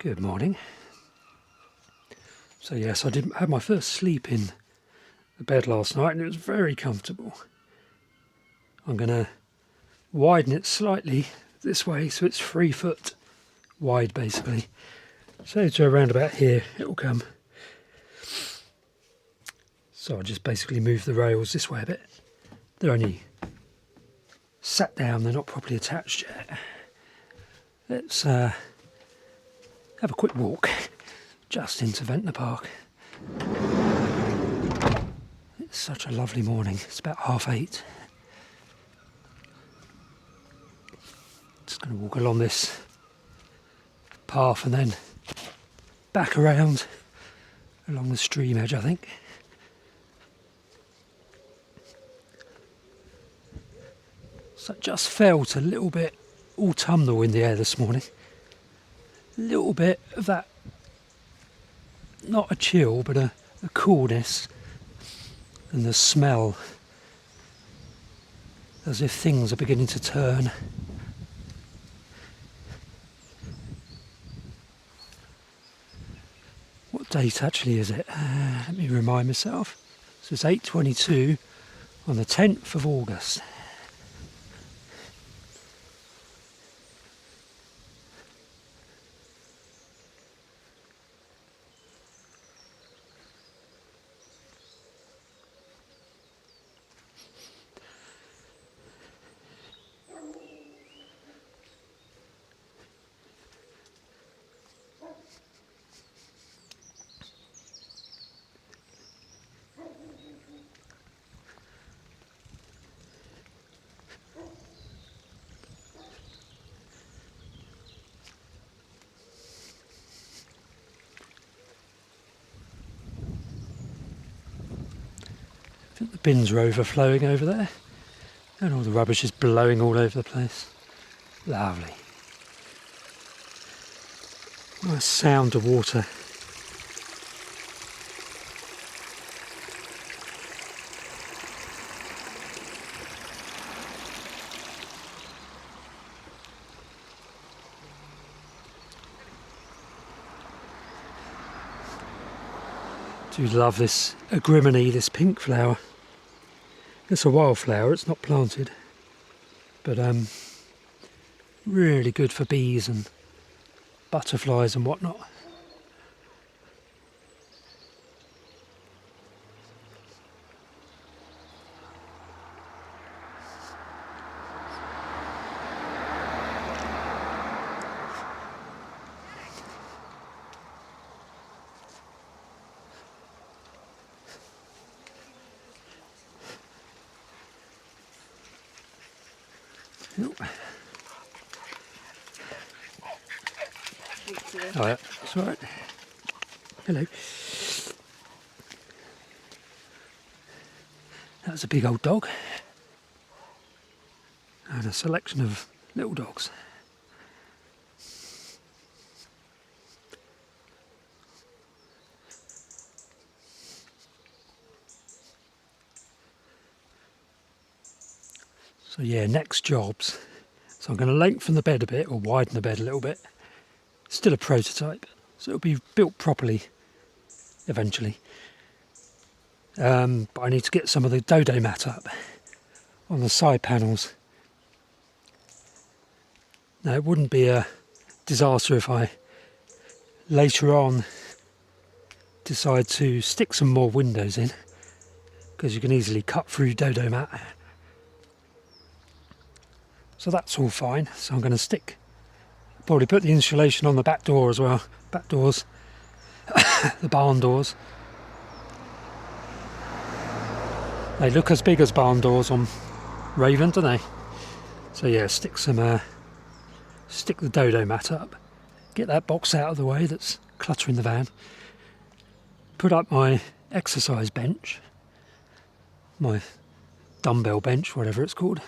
Good morning. So yes, I had my first sleep in the bed last night and it was very comfortable. I'm going to widen it slightly this way so it's 3 foot wide basically. So to around about here it will come. So I'll just basically move the rails this way a bit. They're only sat down, they're not properly attached yet. Let's have a quick walk just into Ventnor Park. It's such a lovely morning. It's about 8:30. Just going to walk along this path and then back around along the stream edge, I think. So I just felt a little bit autumnal in the air this morning. A little bit of that, not a chill, but a coolness, and the smell, as if things are beginning to turn. What date actually is it? Let me remind myself. So it's 8:22 on the 10th of August. I think the bins are overflowing over there and all the rubbish is blowing all over the place. Lovely. Nice sound of water. Do love this agrimony, this pink flower. It's a wildflower, it's not planted, but really good for bees and butterflies and whatnot. Oh, yeah, that's all right. Hello. That's a big old dog. And a selection of little dogs. So yeah, next jobs. So I'm going to lengthen the bed a bit, or widen the bed a little bit. Still a prototype, so it'll be built properly eventually. But I need to get some of the Dodomat up on the side panels. Now it wouldn't be a disaster if I later on decide to stick some more windows in, because you can easily cut through Dodomat. So that's all fine. So I'm going to probably put the insulation on the back door as well. Back doors, the barn doors. They look as big as barn doors on Raven, don't they? So yeah, stick the Dodomat up. Get that box out of the way that's cluttering the van. Put up my exercise bench. My dumbbell bench, whatever it's called.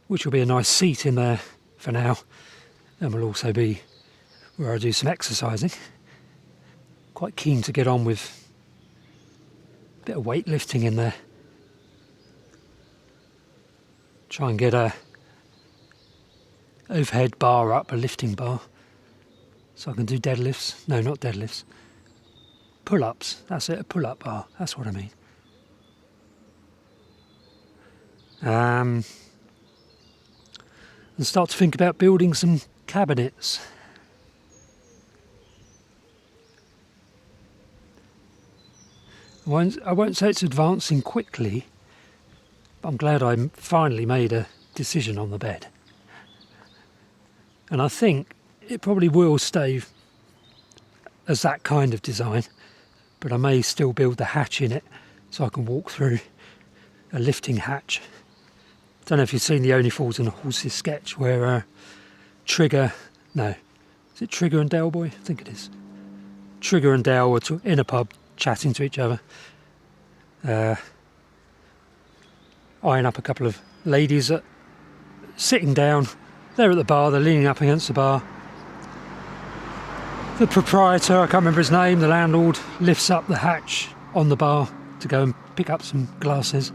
Which will be a nice seat in there for now, and will also be where I do some exercising. Quite keen to get on with a bit of weightlifting in there. Try and get a overhead bar up, a lifting bar. So I can do deadlifts. No, not deadlifts. Pull-ups. That's it, a pull-up bar. That's what I mean. And start to think about building some cabinets. I won't say it's advancing quickly, but I'm glad I finally made a decision on the bed. And I think it probably will stay as that kind of design, but I may still build the hatch in it so I can walk through, a lifting hatch. Don't know if you've seen the Only Fools and Horses sketch where Trigger and Del Boy? I think it is. Trigger and Del were in a pub chatting to each other, eyeing up a couple of ladies sitting down. They're at the bar, they're leaning up against the bar. The proprietor, I can't remember his name, the landlord, lifts up the hatch on the bar to go and pick up some glasses,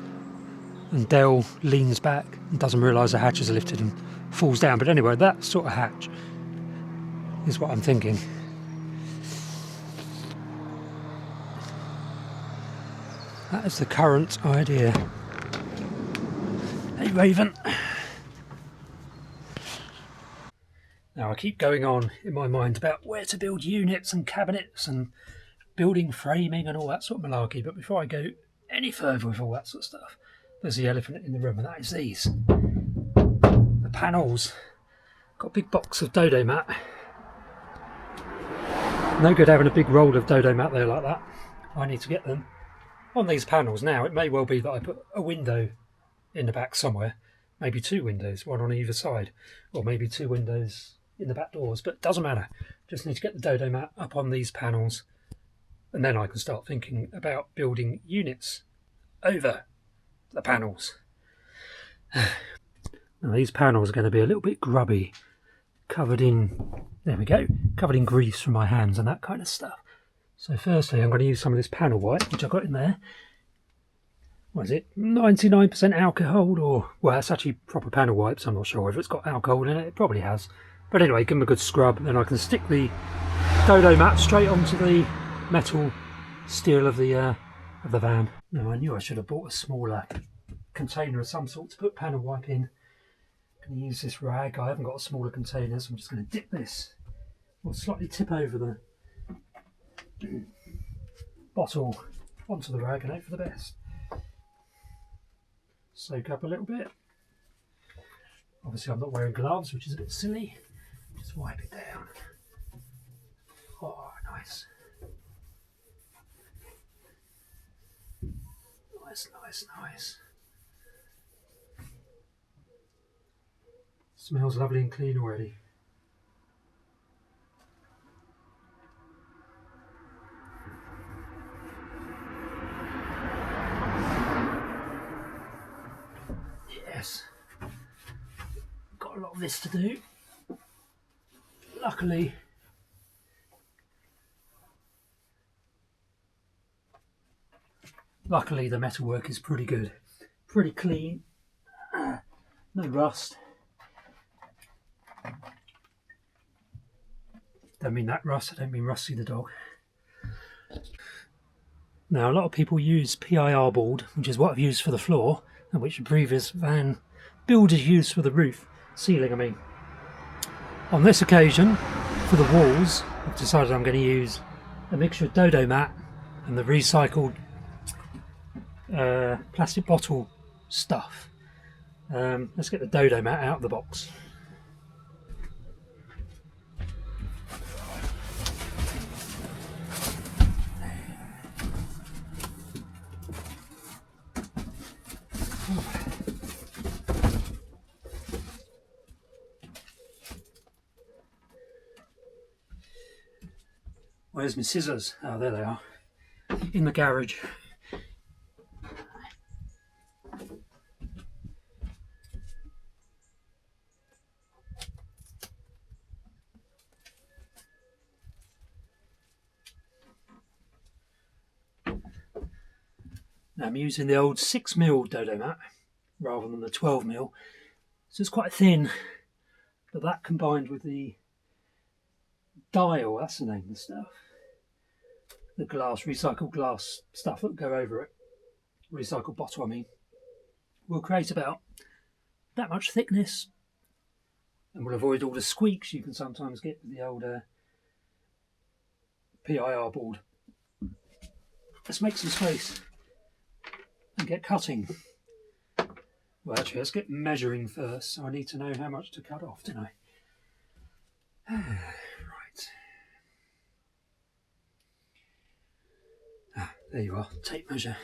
and Del leans back and doesn't realise the hatches are lifted and falls down. But anyway, that sort of hatch is what I'm thinking. That is the current idea. Hey Raven. Now I keep going on in my mind about where to build units and cabinets and building framing and all that sort of malarkey, but before I go any further with all that sort of stuff, there's the elephant in the room, and that is these. The panels. Got a big box of Dodomat. No good having a big roll of Dodomat there like that. I need to get them on these panels. Now it may well be that I put a window in the back somewhere, maybe two windows, one on either side, or maybe two windows in the back doors, but it doesn't matter. Just need to get the Dodomat up on these panels, and then I can start thinking about building units over the panels. Now these panels are going to be a little bit grubby, covered in grease from my hands and that kind of stuff. So firstly I'm going to use some of this panel white, which I've got in there. What is it, 99% alcohol, or, well, it's actually proper panel wipes. I'm not sure whether it's got alcohol in it. It probably has. But anyway, give them a good scrub, then I can stick the Dodomat straight onto the metal steel of the van. Now I knew I should have bought a smaller container of some sort to put panel wipe in. I'm going to use this rag. I haven't got a smaller container, so I'm just going to dip this, or slightly tip over the bottle onto the rag and hope for the best. Soak up a little bit. Obviously I'm not wearing gloves, which is a bit silly. Just wipe it down. Oh, nice. Nice. Smells lovely and clean already. Yes. Got a lot of this to do. Luckily the metalwork is pretty good, pretty clean, no rust. Don't mean that rust, I don't mean Rusty the dog. Now a lot of people use PIR board, which is what I've used for the floor, and which the previous van builders used for the roof, ceiling I mean. On this occasion, for the walls, I've decided I'm going to use a mixture of Dodomat and the recycled plastic bottle stuff. Let's get the Dodomat out of the box. Where's my scissors? Oh, there they are, in the garage. Now I'm using the old 6mm Dodomat rather than the 12mm, so it's quite thin, But that combined with the dial, that's the name of the stuff, the glass, recycled glass stuff that go over it, recycled bottle I mean, will create about that much thickness and will avoid all the squeaks you can sometimes get with the old PIR board. Let's make some space and get cutting. Well, actually, let's get measuring first. So I need to know how much to cut off, don't I? Right. There you are, tape measure.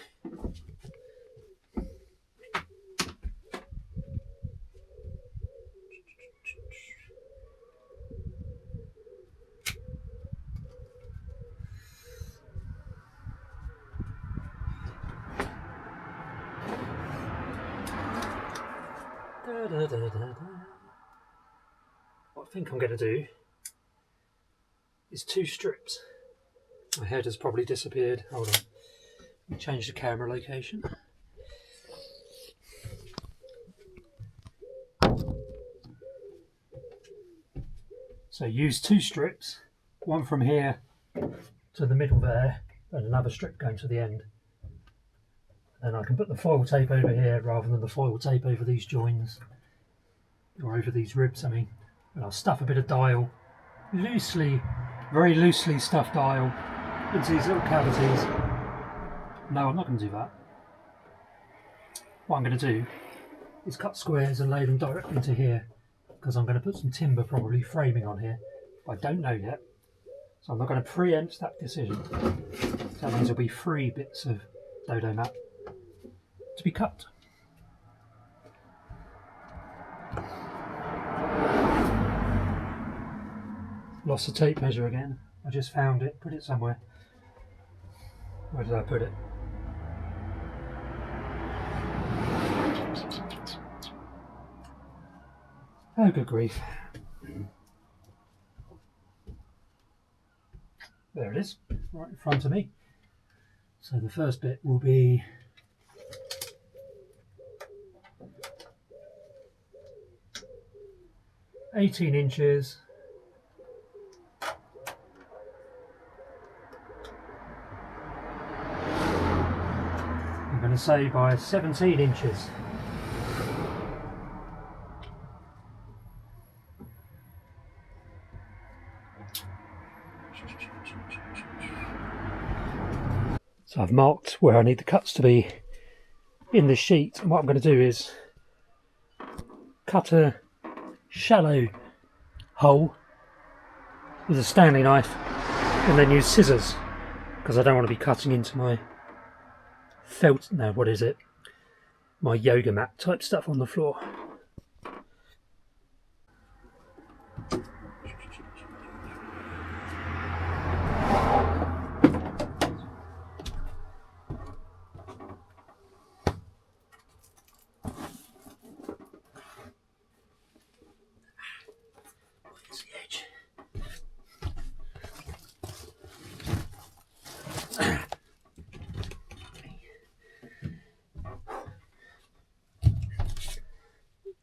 What I think I'm going to do is 2 strips. My head has probably disappeared. Hold on. Let me change the camera location. So use 2 strips, one from here to the middle there, and another strip going to the end. And I can put the foil tape over here rather than the foil tape over these joins, or over these ribs, I mean. And I'll stuff a bit of dial, loosely, very loosely stuffed dial, into these little cavities. No, I'm not going to do that. What I'm going to do is cut squares and lay them directly into here, because I'm going to put some timber, probably framing on here. I don't know yet, so I'm not going to preempt that decision. So that means there'll be 3 bits of Dodomat to be cut. Lost the tape measure again. I just found it, put it somewhere. Where did I put it? Oh, good grief. There it is, right in front of me. So the first bit will be $18 inches. I'm going to say by 17 inches. So I've marked where I need the cuts to be in the sheet, and what I'm going to do is cut a shallow hole with a Stanley knife and then use scissors, because I don't want to be cutting into my felt, no, what is it? My yoga mat type stuff on the floor.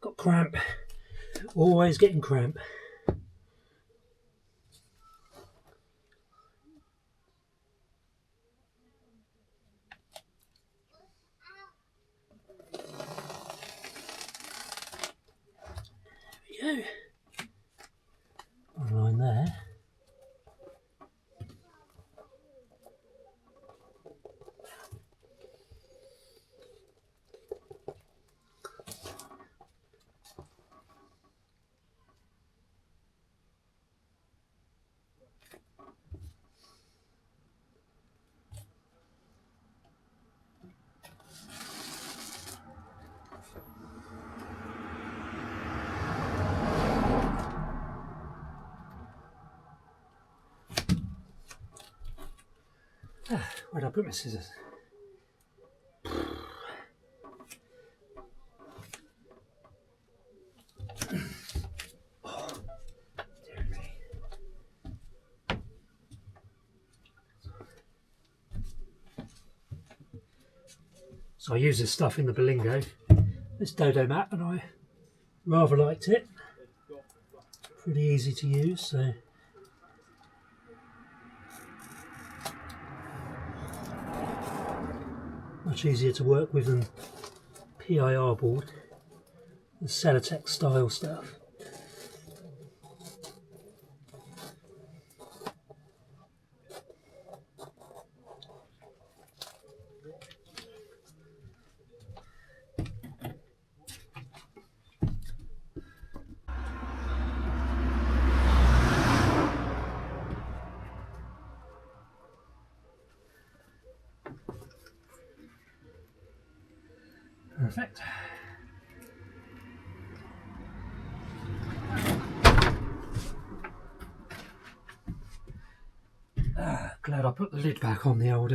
Got cramp, always getting cramp. There we go. One line there. Where did I put my scissors? Oh, dear me. So I use this stuff in the Berlingo, this Dodomat, and I rather liked it. pretty easy to use, so much easier to work with than PIR board, the Ceratec style stuff. Perfect. Glad I put the lid back on the old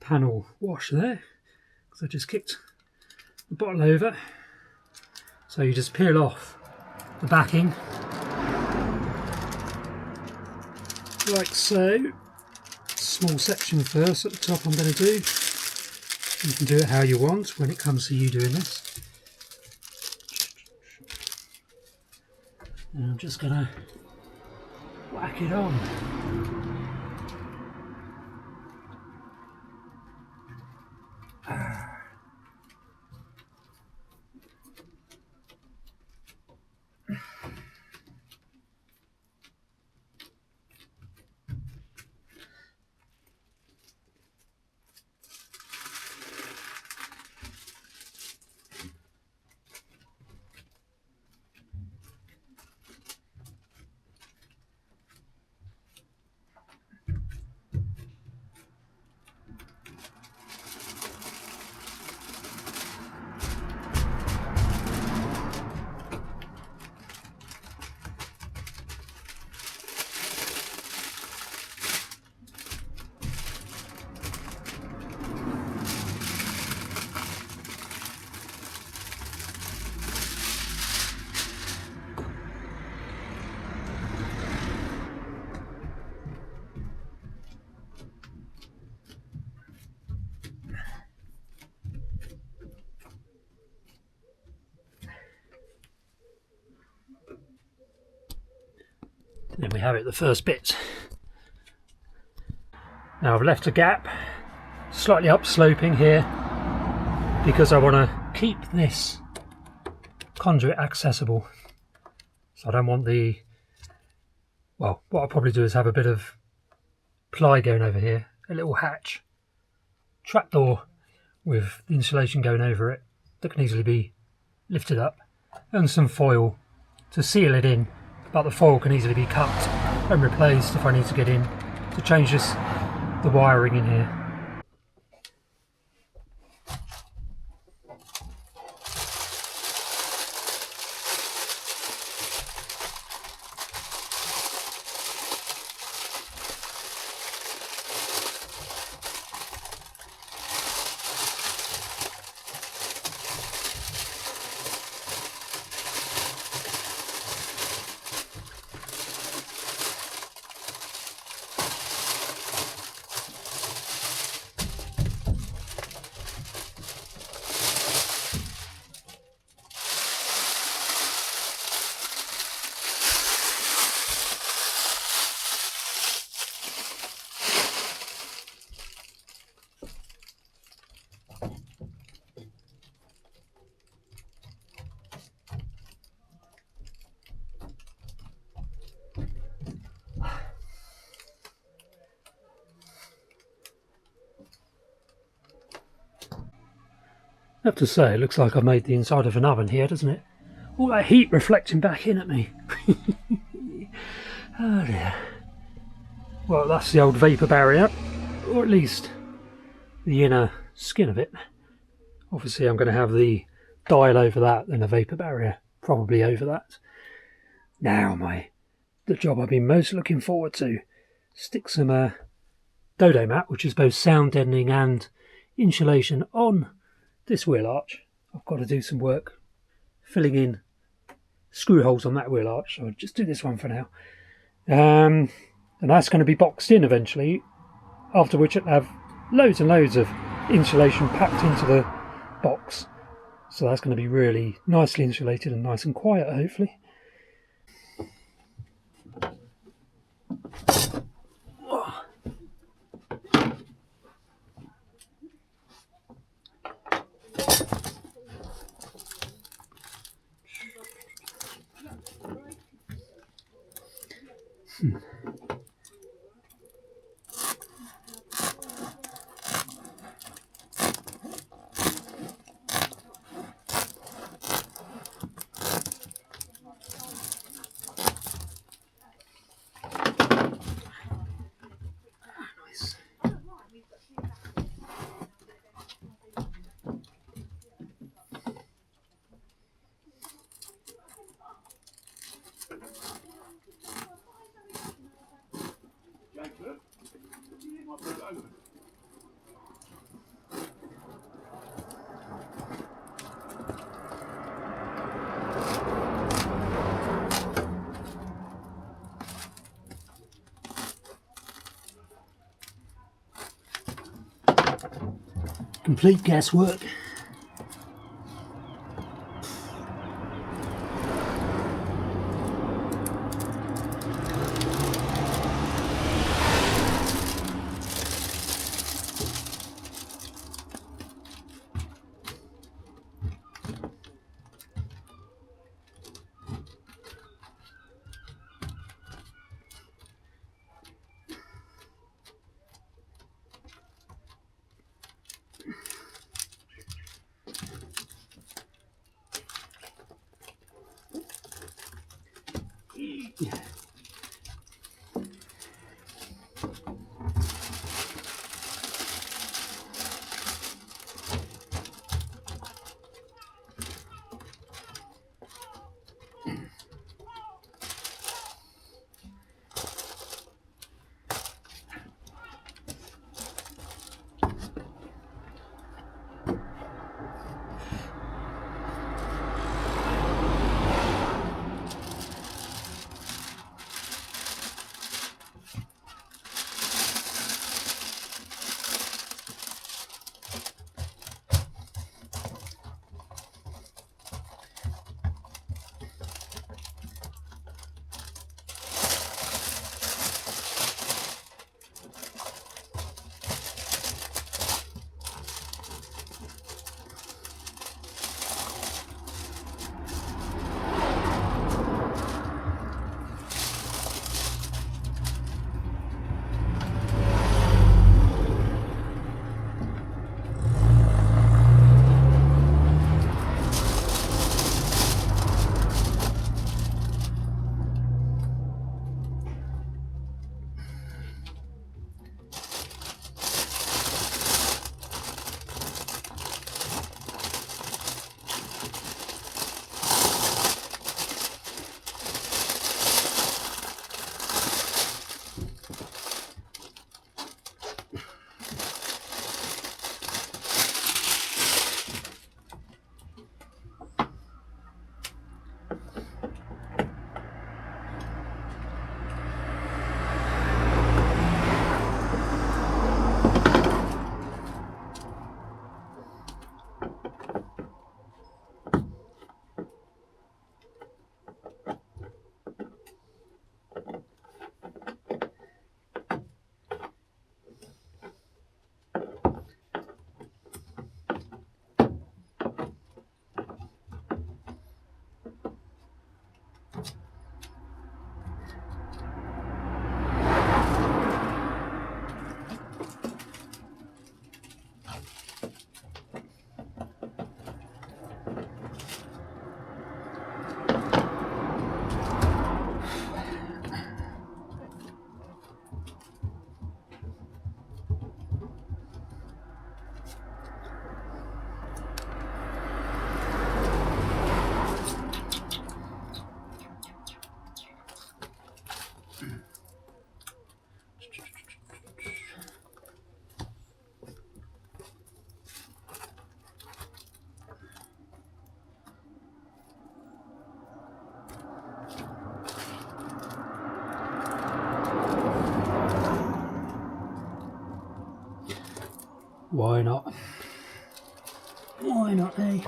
panel wash there, because I just kicked the bottle over. So you just peel off the backing like so. Small section first at the top I'm going to do. You can do it how you want when it comes to you doing this. And I'm just going to whack it on. Then we have it, the first bit. Now I've left a gap, slightly upsloping here, because I want to keep this conduit accessible. So I don't want the, well, what I'll probably do is have a bit of ply going over here, a little hatch, trapdoor with the insulation going over it that can easily be lifted up, and some foil to seal it in. But the foil can easily be cut and replaced if I need to get in to change the wiring in here. I have to say, it looks like I've made the inside of an oven here, doesn't it? All that heat reflecting back in at me. Oh dear. Well, that's the old vapour barrier, or at least the inner skin of it. Obviously I'm going to have the dial over that, then a vapour barrier probably over that. Now the job I've been most looking forward to. Stick some Dodomat, which is both sound deadening and insulation, on this wheel arch. I've got to do some work filling in screw holes on that wheel arch, so I'll just do this one for now. And that's going to be boxed in eventually, after which it'll have loads and loads of insulation packed into the box. So that's going to be really nicely insulated and nice and quiet, hopefully. Complete guesswork. Yeah. Why not? Why not, eh?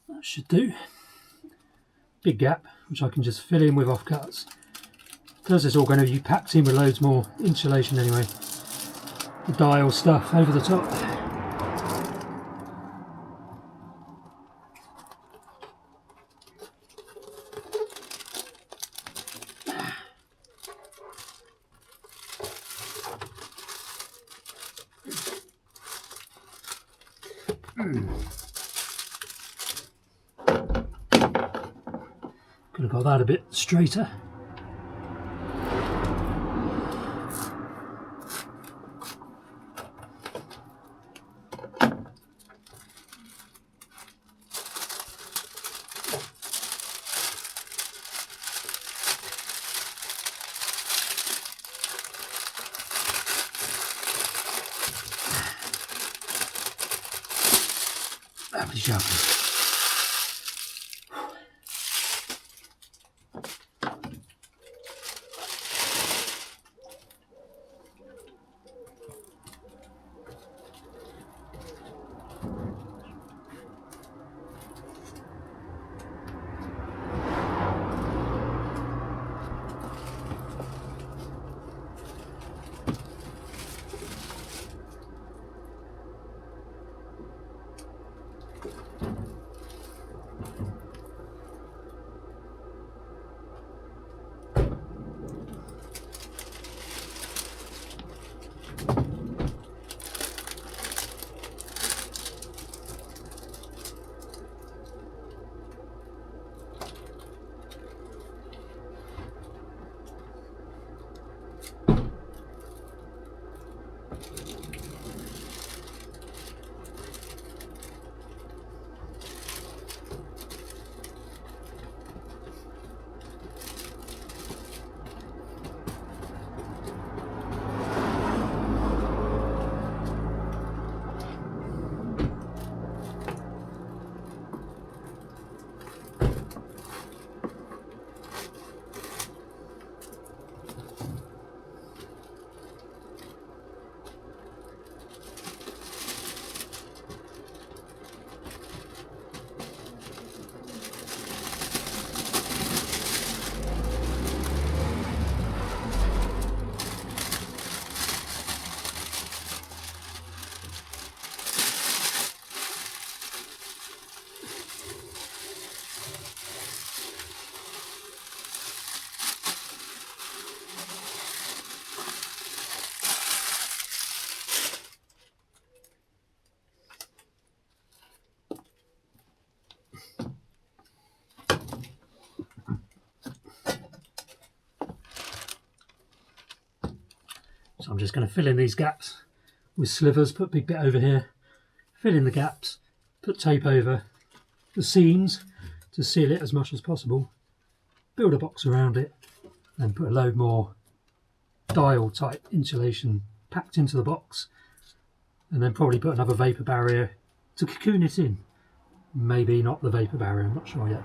That should do. Big gap, which I can just fill in with offcuts. because it's all going to be packed in with loads more insulation anyway. The dial stuff over the top. Could have got that a bit straighter. Lovely sharpness. So I'm just going to fill in these gaps with slivers, put a big bit over here, fill in the gaps, put tape over the seams to seal it as much as possible, build a box around it, and put a load more dial type insulation packed into the box, and then probably put another vapour barrier to cocoon it in. Maybe not the vapour barrier, I'm not sure yet.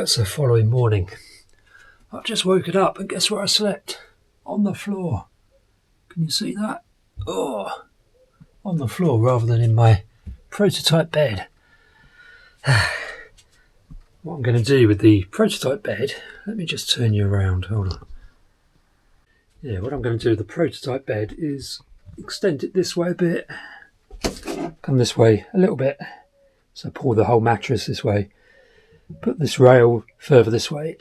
Right, it's the following morning. I've just woken up and guess where I slept? On the floor. Can you see that? Oh, on the floor rather than in my prototype bed. What I'm going to do with the prototype bed, let me just turn you around, hold on. Yeah, what I'm going to do with the prototype bed is extend it this way a bit, come this way a little bit, so pull the whole mattress this way, put this rail further this way,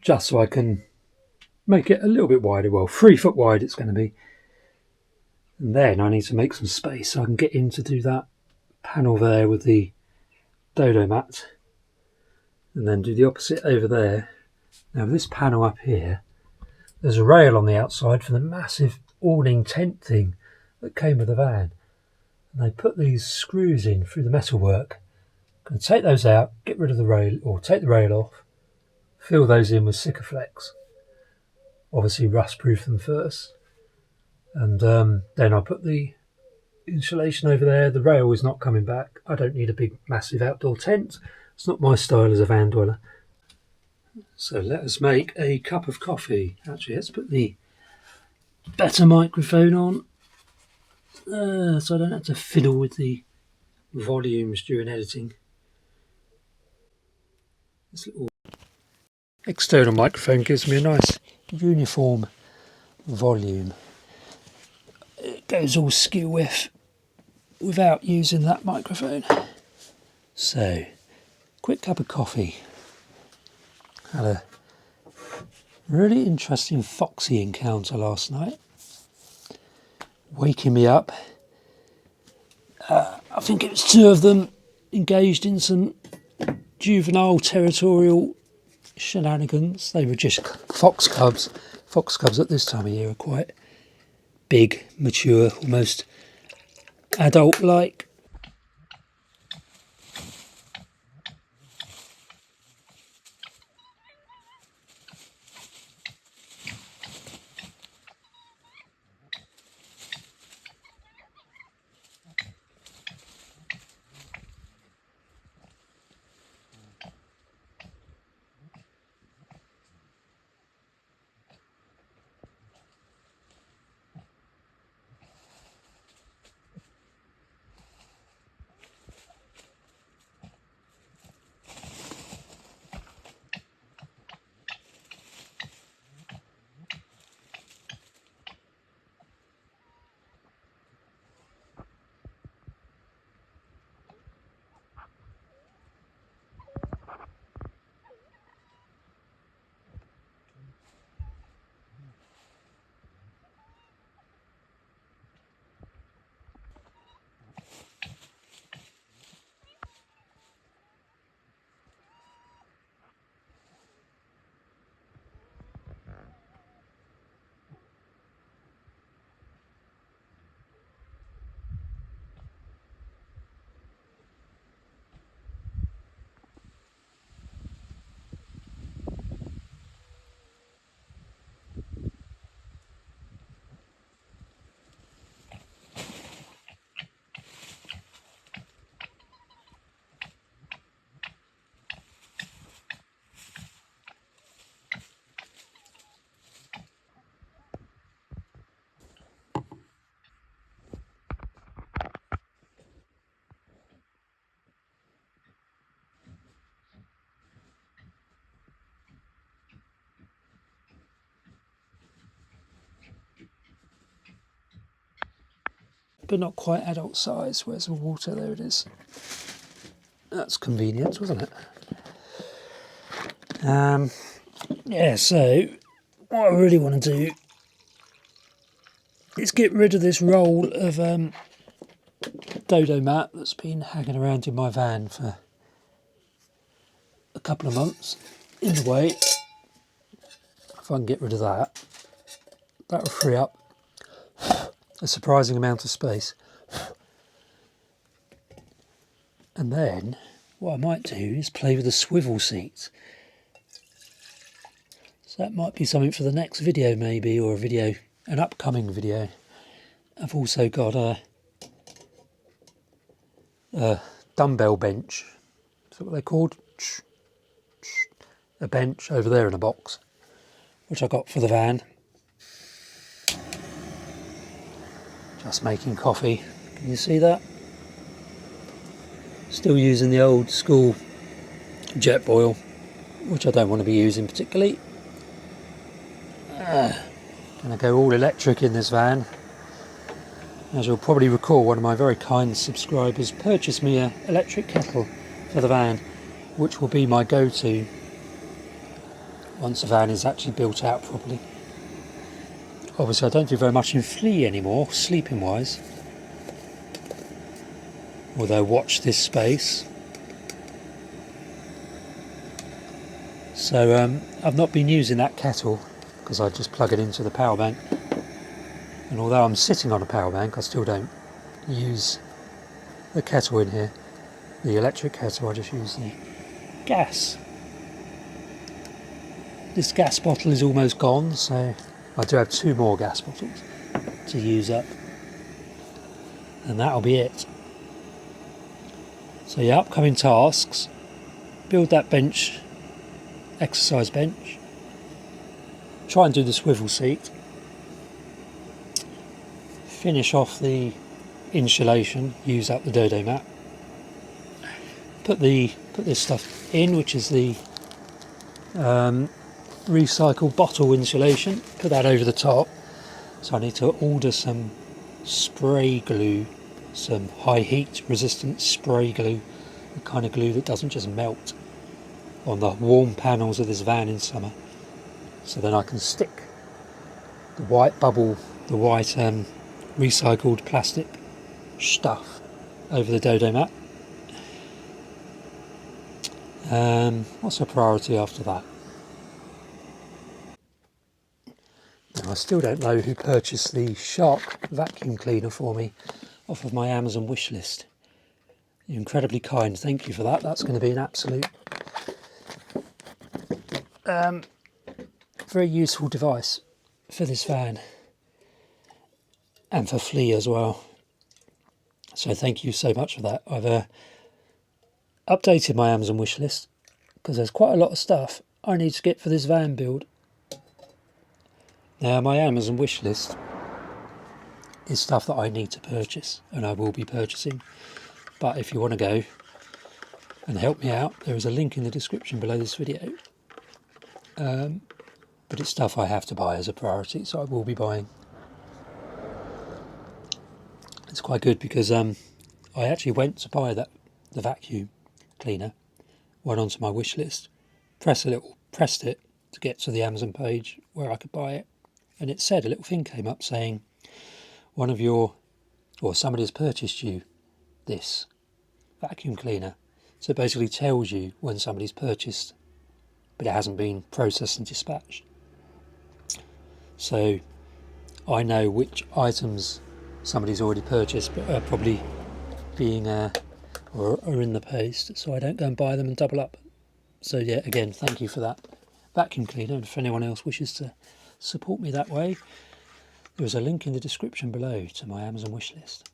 just so I can make it a little bit wider, well 3 foot wide it's going to be. And then I need to make some space so I can get in to do that panel there with the Dodomat, and then do the opposite over there. Now this panel up here, there's a rail on the outside for the massive awning tent thing that came with the van. And they put these screws in through the metalwork. I'm going to take those out, get rid of the rail, or take the rail off, fill those in with Sikaflex. Obviously rust proof them first. And then I'll put the insulation over there. The rail is not coming back. I don't need a big massive outdoor tent. It's not my style as a van dweller. So let us make a cup of coffee. Actually, let's put the better microphone on so I don't have to fiddle with the volumes during editing. This little external microphone gives me a nice uniform volume. It goes all skew with without using that microphone. So, quick cup of coffee. Had a really interesting foxy encounter last night, waking me up. I think it was 2 of them engaged in some juvenile territorial shenanigans. They were just fox cubs. Fox cubs at this time of year are quite big, mature, almost adult-like. But not quite adult size. Where's the water? There it is. That's convenient, wasn't it? Yeah, so what I really want to do is get rid of this roll of Dodomat that's been hanging around in my van for a couple of months in the way. If I can get rid of that, that'll free up a surprising amount of space. And then what I might do is play with the swivel seats. So that might be something for the next video maybe, or an upcoming video. I've also got a dumbbell bench what they're called, a bench over there in a box, which I got for the van. Just making coffee, can you see that? Still using the old school jet boil, which I don't want to be using particularly. Gonna go all electric in this van. As you'll probably recall, one of my very kind subscribers purchased me an electric kettle for the van, which will be my go-to once the van is actually built out properly. Obviously I don't do very much in flea anymore, sleeping wise. Although watch this space. So I've not been using that kettle because I just plug it into the power bank. And although I'm sitting on a power bank, I still don't use the kettle in here. The electric kettle, I just use the gas. This gas bottle is almost gone, so I do have 2 more gas bottles to use up. And that'll be it. So yeah, upcoming tasks. Build that bench, exercise bench. Try and do the swivel seat. Finish off the insulation, use up the Dodomat. Put this stuff in, which is the recycled bottle insulation. Put that over the top. So I need to order some spray glue, some high heat resistant spray glue, the kind of glue that doesn't just melt on the warm panels of this van in summer. So then I can stick the white bubble, the white recycled plastic stuff over the Dodomat. What's a priority after that? Now, I still don't know who purchased the Shark vacuum cleaner for me off of my Amazon wish list. You're incredibly kind, thank you for that. That's going to be an absolute very useful device for this van. And for flea as well. So thank you so much for that. I've updated my Amazon wish list because there's quite a lot of stuff I need to get for this van build. Now my Amazon wish list is stuff that I need to purchase and I will be purchasing. But if you want to go and help me out, there is a link in the description below this video. But it's stuff I have to buy as a priority, so I will be buying. It's quite good because I actually went to buy the vacuum cleaner, went onto my wish list, pressed it to get to the Amazon page where I could buy it, and it said, a little thing came up saying somebody has purchased you this vacuum cleaner. So it basically tells you when somebody's purchased, but it hasn't been processed and dispatched. So I know which items somebody's already purchased but are probably being or are in the post, so I don't go and buy them and double up. So yeah, again, thank you for that vacuum cleaner, and if anyone else wishes to support me that way, there is a link in the description below to my Amazon wish list.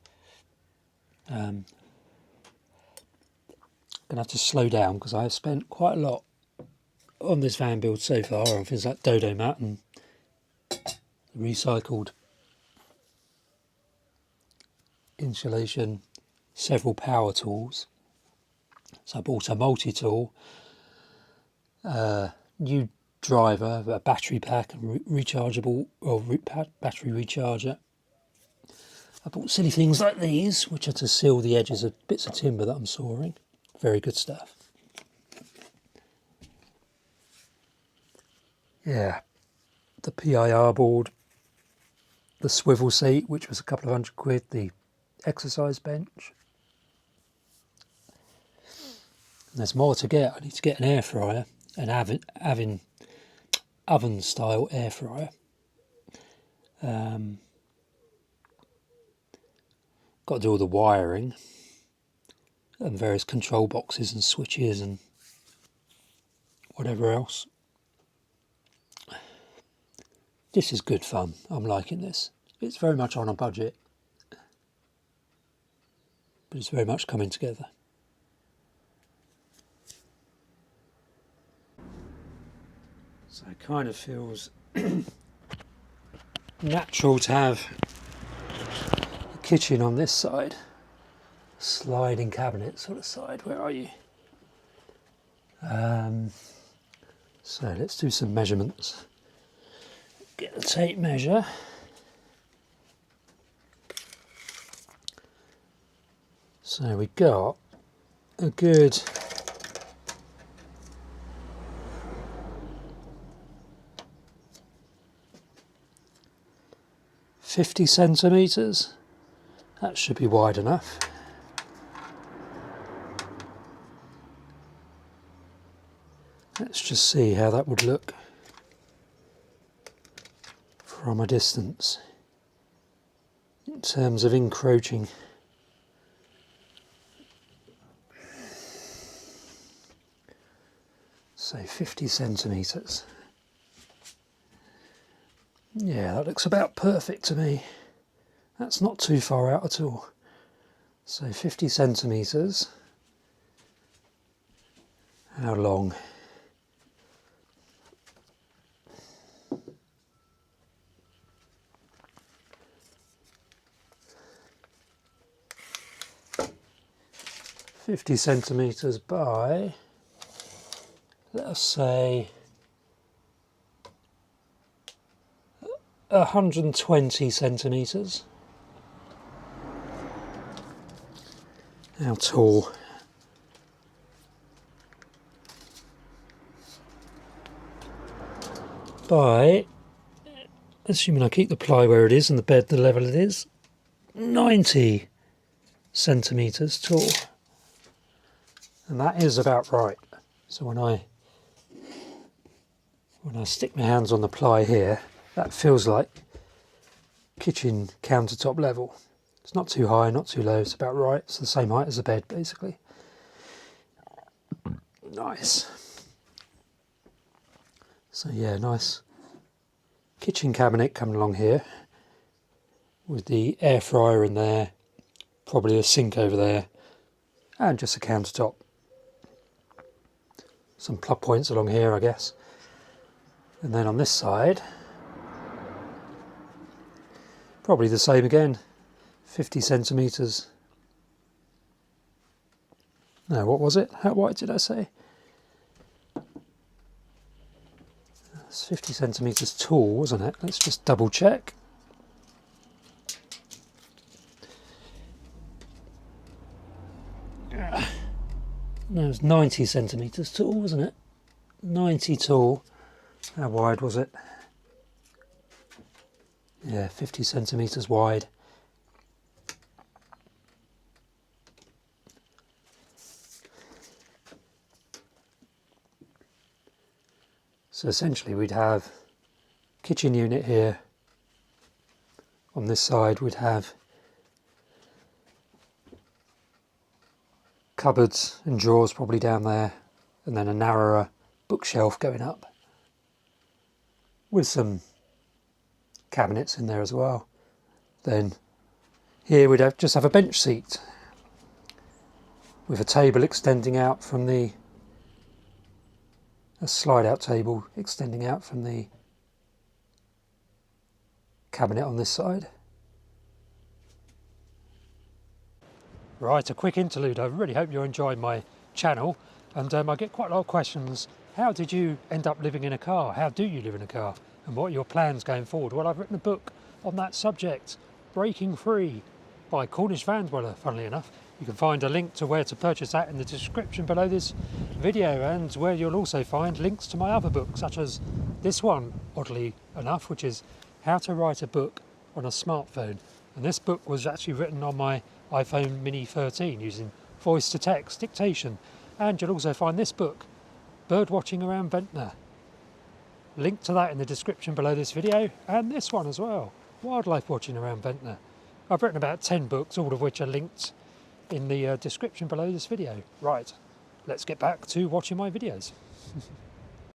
Gonna have to slow down because I have spent quite a lot on this van build so far on things like Dodomat and recycled insulation, several power tools. So I bought a multi-tool, new driver, a battery pack, and rechargeable or battery recharger. I bought silly things like these, which are to seal the edges of bits of timber that I'm sawing. Very good stuff. Yeah, the PIR board, the swivel seat, which was a couple of £100, the exercise bench. And there's more to get. I need to get an air fryer, an oven style air fryer. Got to do all the wiring and various control boxes and switches and whatever else. This is good fun. I'm liking this. It's very much on a budget, but it's very much coming together. So it kind of feels natural to have a kitchen on this side, sliding cabinet sort of side. Where are you? So let's do some measurements. Get the tape measure. So we got a good 50 centimetres. That should be wide enough. Let's just see how that would look from a distance in terms of encroaching. Say 50 centimetres. Yeah, that looks about perfect to me. That's not too far out at all. So 50 centimetres. How long? $50 centimetres by, let's say, 120 centimetres. How tall? By, assuming I keep the ply where it is and the bed the level it is, 90 centimetres tall. And that is about right. So when I stick my hands on the ply here, that feels like kitchen countertop level. It's not too high, not too low, it's about right. It's the same height as the bed, basically. Nice. So yeah, nice kitchen cabinet coming along here with the air fryer in there, probably a sink over there, and just a countertop. Some plug points along here, I guess. And then on this side, probably the same again, 50 centimetres. No, what was it? How wide did I say? It's 50 centimetres tall, wasn't it? Let's just double check. No, it's 90 centimetres tall, wasn't it? 90 tall. How wide was it? Yeah, 50 centimetres wide. So essentially we'd have kitchen unit here. On this side we'd have cupboards and drawers probably down there, and then a narrower bookshelf going up with some cabinets in there as well. Then here we'd just have a bench seat with a table extending out from a slide out table extending out from the cabinet on this side. Right, a quick interlude. I really hope you're enjoying my channel, and I get quite a lot of questions. How did you end up living in a car? How do you live in a car? And what are your plans going forward? Well, I've written a book on that subject, Breaking Free, by Cornish van dweller, funnily enough. You can find a link to where to purchase that in the description below this video, and where you'll also find links to my other books, such as this one, oddly enough, which is How to Write a Book on a Smartphone. And this book was actually written on my iPhone Mini 13 using voice to text dictation. And you'll also find this book, Bird Watching Around Ventnor. Link to that in the description below this video, and this one as well, Wildlife Watching Around Ventnor. I've written about 10 books, all of which are linked in the description below this video. Right, let's get back to watching my videos.